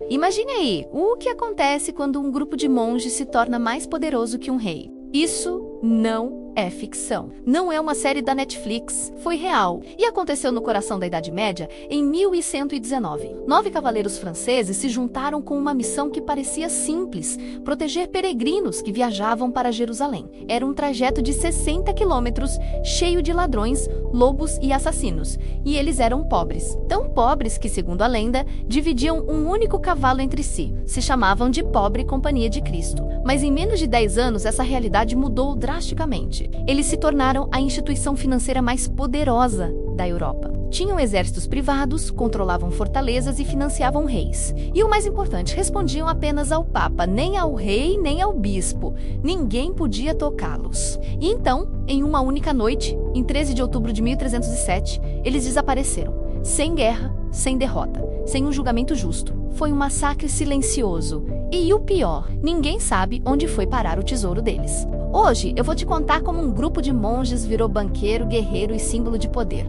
Imagine aí, o que acontece quando um grupo de monges se torna mais poderoso que um rei. Isso não é ficção. Não é uma série da Netflix. Foi real. E aconteceu no coração da Idade Média em 1119. 9 cavaleiros franceses se juntaram com uma missão que parecia simples: proteger peregrinos que viajavam para Jerusalém. Era um trajeto de 60 quilômetros, cheio de ladrões, lobos e assassinos. E eles eram pobres. Tão pobres que, segundo a lenda, dividiam um único cavalo entre si. Se chamavam de Pobre Companhia de Cristo. Mas em menos de 10 anos, essa realidade mudou drasticamente. Eles se tornaram a instituição financeira mais poderosa da Europa. Tinham exércitos privados, controlavam fortalezas e financiavam reis. E o mais importante, respondiam apenas ao Papa, nem ao rei, nem ao bispo. Ninguém podia tocá-los. E então, em uma única noite, em 13 de outubro de 1307, eles desapareceram. Sem guerra, sem derrota, sem um julgamento justo. Foi um massacre silencioso. E o pior, ninguém sabe onde foi parar o tesouro deles. Hoje, eu vou te contar como um grupo de monges virou banqueiro, guerreiro e símbolo de poder.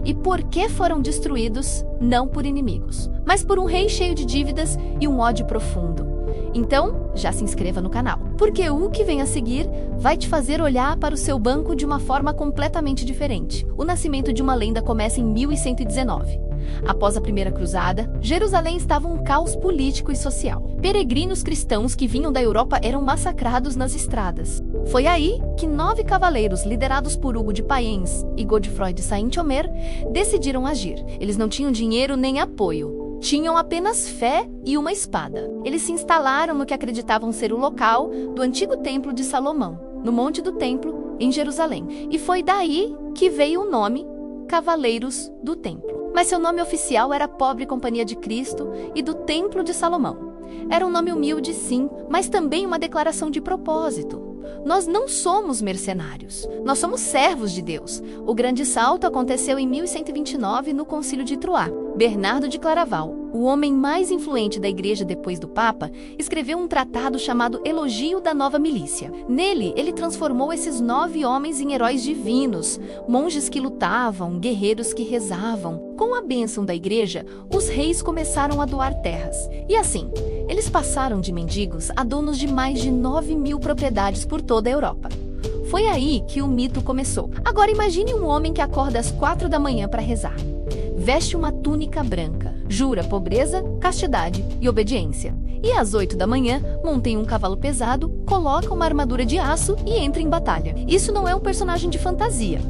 E por que foram destruídos, não por inimigos, mas por um rei cheio de dívidas e um ódio profundo. Então, já se inscreva no canal, porque o que vem a seguir vai te fazer olhar para o seu banco de uma forma completamente diferente. O nascimento de uma lenda começa em 1119. Após a Primeira Cruzada, Jerusalém estava um caos político e social. Peregrinos cristãos que vinham da Europa eram massacrados nas estradas. Foi aí que 9 cavaleiros, liderados por Hugo de Payens e Godefroy de Saint-Omer, decidiram agir. Eles não tinham dinheiro nem apoio. Tinham apenas fé e uma espada. Eles se instalaram no que acreditavam ser o local do antigo Templo de Salomão, no Monte do Templo, em Jerusalém. E foi daí que veio o nome Cavaleiros do Templo. Mas seu nome oficial era Pobre Companhia de Cristo e do Templo de Salomão. Era um nome humilde, sim, mas também uma declaração de propósito. Nós não somos mercenários, nós somos servos de Deus. O grande salto aconteceu em 1129 no Concílio de Troyes. Bernardo de Claraval, o homem mais influente da igreja depois do Papa, escreveu um tratado chamado Elogio da Nova Milícia. Nele, ele transformou esses 9 homens em heróis divinos, monges que lutavam, guerreiros que rezavam. Com a bênção da igreja, os reis começaram a doar terras. E assim, eles passaram de mendigos a donos de mais de 9.000 propriedades por toda a Europa. Foi aí que o mito começou. Agora imagine um homem que acorda às 4 da manhã para rezar. Veste uma túnica branca, jura pobreza, castidade e obediência. E às 8 da manhã, monta em um cavalo pesado, coloca uma armadura de aço e entra em batalha. Isso não é um personagem de fantasia.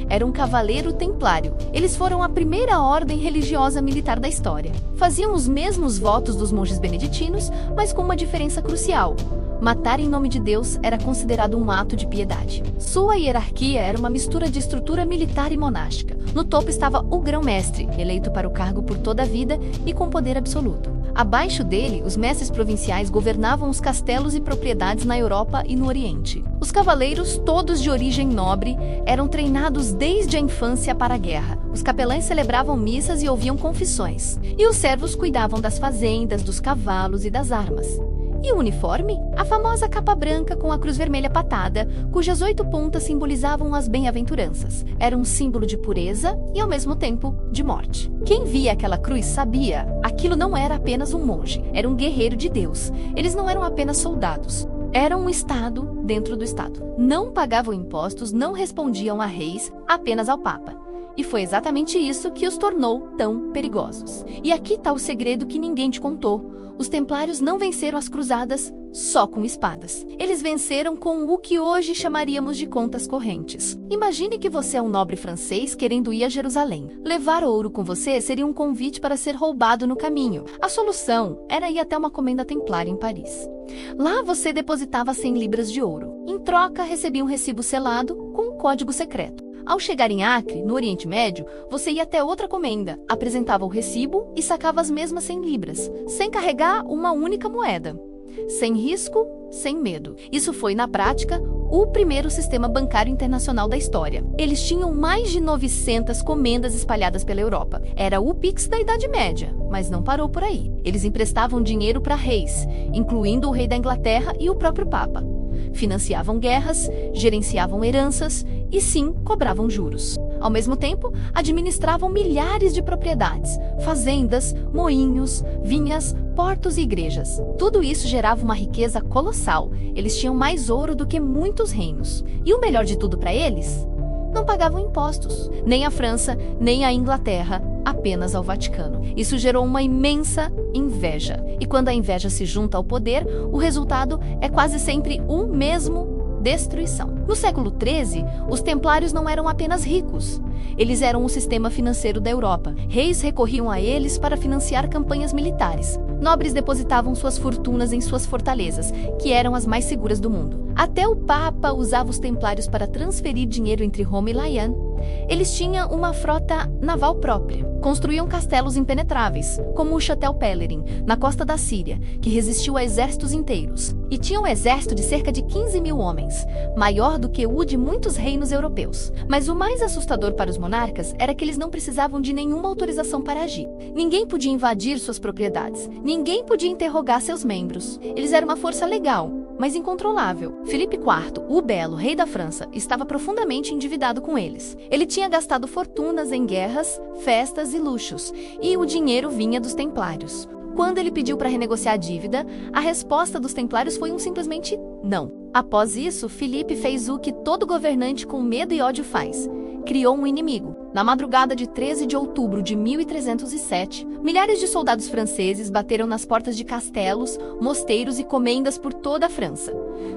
Era um cavaleiro templário. Eles foram a primeira ordem religiosa militar da história. Faziam os mesmos votos dos monges beneditinos, mas com uma diferença crucial. Matar em nome de Deus era considerado um ato de piedade. Sua hierarquia era uma mistura de estrutura militar e monástica. No topo estava o grão-mestre, eleito para o cargo por toda a vida e com poder absoluto. Abaixo dele, os mestres provinciais governavam os castelos e propriedades na Europa e no Oriente. Os cavaleiros, todos de origem nobre, eram treinados desde a infância para a guerra. Os capelães celebravam missas e ouviam confissões. E os servos cuidavam das fazendas, dos cavalos e das armas. E o uniforme? A famosa capa branca com a cruz vermelha patada, cujas 8 pontas simbolizavam as bem-aventuranças. Era um símbolo de pureza e, ao mesmo tempo, de morte. Quem via aquela cruz sabia, aquilo não era apenas um monge, era um guerreiro de Deus. Eles não eram apenas soldados. Era um Estado dentro do Estado. Não pagavam impostos, não respondiam a reis, apenas ao Papa. E foi exatamente isso que os tornou tão perigosos. E aqui está o segredo que ninguém te contou. Os templários não venceram as cruzadas só com espadas. Eles venceram com o que hoje chamaríamos de contas correntes. Imagine que você é um nobre francês querendo ir a Jerusalém. Levar ouro com você seria um convite para ser roubado no caminho. A solução era ir até uma comenda templária em Paris. Lá você depositava 100 libras de ouro. Em troca, recebia um recibo selado com um código secreto. Ao chegar em Acre, no Oriente Médio, você ia até outra comenda, apresentava o recibo e sacava as mesmas 100 libras, sem carregar uma única moeda. Sem risco, sem medo. Isso foi, na prática, o primeiro sistema bancário internacional da história. Eles tinham mais de 900 comendas espalhadas pela Europa. Era o Pix da Idade Média, mas não parou por aí. Eles emprestavam dinheiro para reis, incluindo o rei da Inglaterra e o próprio Papa. Financiavam guerras, gerenciavam heranças e, sim, cobravam juros. Ao mesmo tempo, administravam milhares de propriedades, fazendas, moinhos, vinhas, portos e igrejas. Tudo isso gerava uma riqueza colossal. Eles tinham mais ouro do que muitos reinos. E o melhor de tudo para eles? Não pagavam impostos, nem à França, nem à Inglaterra, apenas ao Vaticano. Isso gerou uma imensa inveja. E quando a inveja se junta ao poder, o resultado é quase sempre o mesmo: destruição. No século XIII, os templários não eram apenas ricos. Eles eram o sistema financeiro da Europa. Reis recorriam a eles para financiar campanhas militares. Nobres depositavam suas fortunas em suas fortalezas, que eram as mais seguras do mundo. Até o Papa usava os templários para transferir dinheiro entre Roma e Lyon. Eles tinham uma frota naval própria. Construíam castelos impenetráveis, como o Château Pèlerin, na costa da Síria, que resistiu a exércitos inteiros. E tinha um exército de cerca de 15 mil homens, maior do que o de muitos reinos europeus. Mas o mais assustador para os monarcas era que eles não precisavam de nenhuma autorização para agir. Ninguém podia invadir suas propriedades. Ninguém podia interrogar seus membros. Eles eram uma força legal, mas incontrolável. Filipe IV, o Belo, rei da França, estava profundamente endividado com eles. Ele tinha gastado fortunas em guerras, festas e luxos, e o dinheiro vinha dos templários. Quando ele pediu para renegociar a dívida, a resposta dos templários foi simplesmente não. Após isso, Filipe fez o que todo governante com medo e ódio faz: criou um inimigo. Na madrugada de 13 de outubro de 1307, milhares de soldados franceses bateram nas portas de castelos, mosteiros e comendas por toda a França.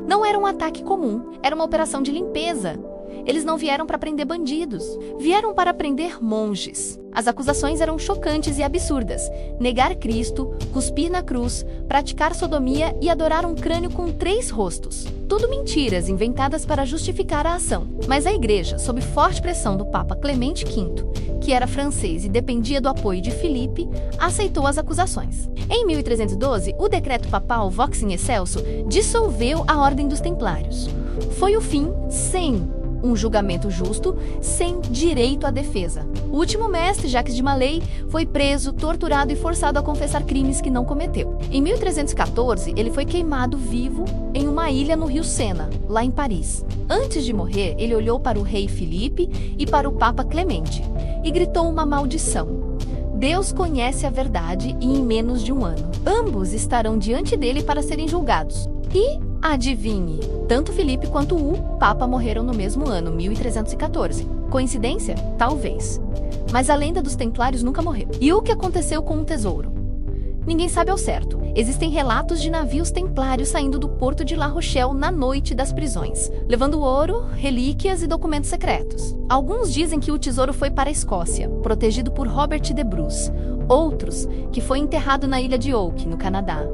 Não era um ataque comum, era uma operação de limpeza. Eles não vieram para prender bandidos, vieram para prender monges. As acusações eram chocantes e absurdas: negar Cristo, cuspir na cruz, praticar sodomia e adorar um crânio com 3 rostos. Tudo mentiras inventadas para justificar a ação. Mas a igreja, sob forte pressão do Papa Clemente V, que era francês e dependia do apoio de Filipe, aceitou as acusações. Em 1312, o decreto papal Vox in Excelso dissolveu a Ordem dos Templários. Foi o fim sem um julgamento justo, sem direito à defesa. O último mestre, Jacques de Molay, foi preso, torturado e forçado a confessar crimes que não cometeu. Em 1314, ele foi queimado vivo em uma ilha no rio Sena, lá em Paris. Antes de morrer, ele olhou para o rei Filipe e para o Papa Clemente e gritou uma maldição: Deus conhece a verdade e em menos de um ano ambos estarão diante dele para serem julgados. E adivinhe, tanto Filipe quanto o Papa morreram no mesmo ano, 1314. Coincidência? Talvez. Mas a lenda dos Templários nunca morreu. E o que aconteceu com o tesouro? Ninguém sabe ao certo. Existem relatos de navios templários saindo do porto de La Rochelle na noite das prisões, levando ouro, relíquias e documentos secretos. Alguns dizem que o tesouro foi para a Escócia, protegido por Robert de Bruce. Outros, que foi enterrado na ilha de Oak, no Canadá,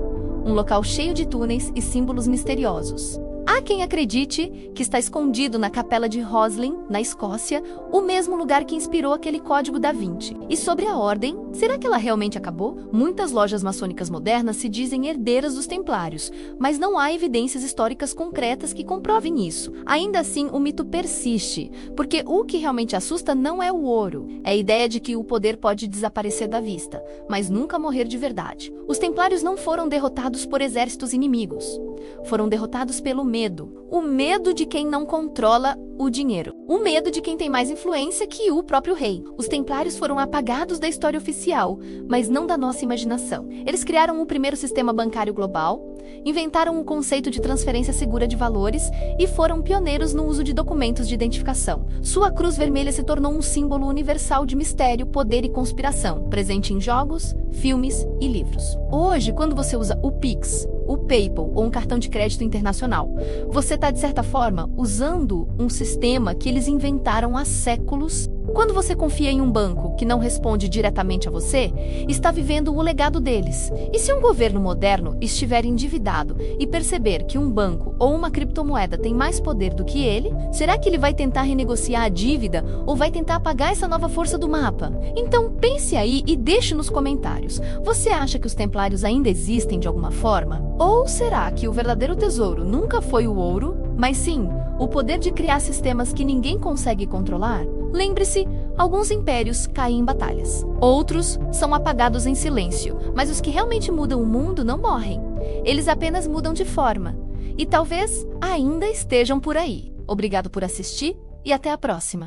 um local cheio de túneis e símbolos misteriosos. Há quem acredite que está escondido na capela de Roslin, na Escócia, o mesmo lugar que inspirou aquele código da Vinci. E sobre a ordem, será que ela realmente acabou? Muitas lojas maçônicas modernas se dizem herdeiras dos templários, mas não há evidências históricas concretas que comprovem isso. Ainda assim, o mito persiste, porque o que realmente assusta não é o ouro, é a ideia de que o poder pode desaparecer da vista, mas nunca morrer de verdade. Os templários não foram derrotados por exércitos inimigos. Foram derrotados pelo medo. O medo de quem não controla o dinheiro. O medo de quem tem mais influência que o próprio rei. Os templários foram apagados da história oficial, mas não da nossa imaginação. Eles criaram o primeiro sistema bancário global, inventaram o conceito de transferência segura de valores e foram pioneiros no uso de documentos de identificação. Sua cruz vermelha se tornou um símbolo universal de mistério, poder e conspiração, presente em jogos, filmes e livros. Hoje, quando você usa o Pix, o PayPal ou um cartão de crédito internacional, você está, de certa forma, usando um sistema que eles inventaram há séculos. Quando você confia em um banco que não responde diretamente a você, está vivendo o legado deles. E se um governo moderno estiver endividado e perceber que um banco ou uma criptomoeda tem mais poder do que ele, será que ele vai tentar renegociar a dívida ou vai tentar apagar essa nova força do mapa? Então pense aí e deixe nos comentários. Você acha que os templários ainda existem de alguma forma? Ou será que o verdadeiro tesouro nunca foi o ouro, mas sim o poder de criar sistemas que ninguém consegue controlar? Lembre-se, alguns impérios caem em batalhas. Outros são apagados em silêncio, mas os que realmente mudam o mundo não morrem. Eles apenas mudam de forma. E talvez ainda estejam por aí. Obrigado por assistir e até a próxima.